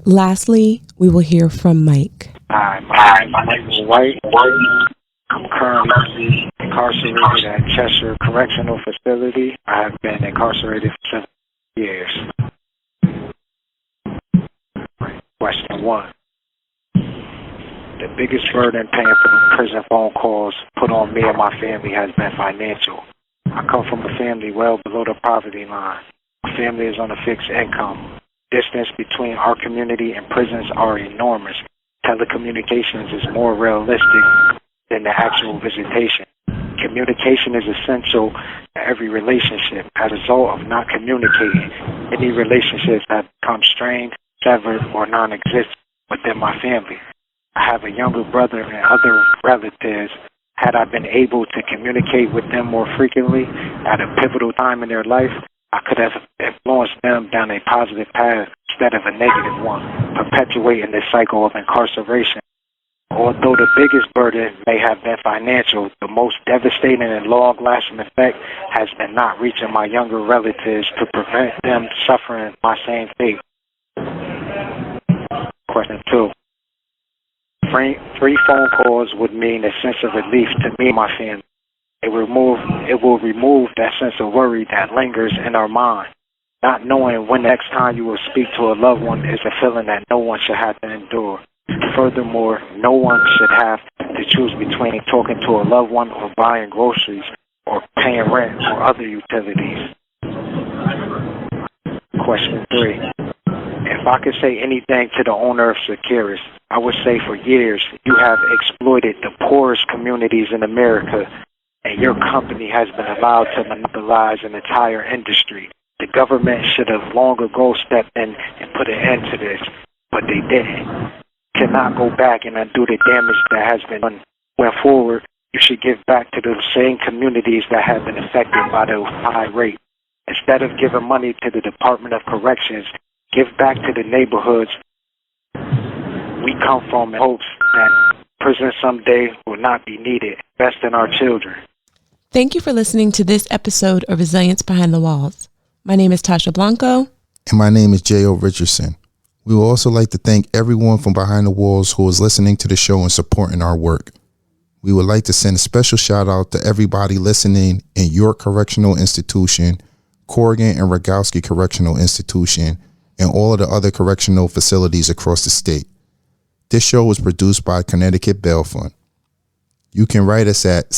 Lastly, we will hear from Mike. Hi, my name is White. I'm currently incarcerated at Cheshire Correctional Facility. I have been incarcerated for 7 years. Question 1. The biggest burden paying for the prison phone calls put on me and my family has been financial. I come from a family well below the poverty line. My family is on a fixed income. Distance between our community and prisons are enormous. Telecommunications is more realistic than the actual visitation. Communication is essential to every relationship. As a result of not communicating, many relationships have become strained, severed, or non-existent within my family. I have a younger brother and other relatives. Had I been able to communicate with them more frequently at a pivotal time in their life, I could have influenced them down a positive path instead of a negative one, perpetuating this cycle of incarceration. Although the biggest burden may have been financial, the most devastating and long-lasting effect has been not reaching my younger relatives to prevent them suffering my same fate. Question 2. Three phone calls would mean a sense of relief to me and my family. It will remove that sense of worry that lingers in our mind. Not knowing when the next time you will speak to a loved one is a feeling that no one should have to endure. Furthermore, no one should have to choose between talking to a loved one or buying groceries or paying rent or other utilities. Question 3. If I could say anything to the owner of Securus, I would say for years you have exploited the poorest communities in America, and your company has been allowed to monopolize an entire industry. The government should have long ago stepped in and put an end to this, but they didn't. Cannot go back and undo the damage that has been done. Going forward, you should give back to those same communities that have been affected by the high rate. Instead of giving money to the Department of Corrections, give back to the neighborhoods we come from in hopes that prison someday will not be needed. Invest in our children. Thank you for listening to this episode of Resilience Behind the Walls. My name is Tasha Blanco. And my name is J.O. Richardson. We would also like to thank everyone from behind the walls who is listening to the show and supporting our work. We would like to send a special shout out to everybody listening in York Correctional Institution, Corrigan and Rogowski Correctional Institution, and all of the other correctional facilities across the state. This show was produced by Connecticut Bail Fund. You can write us at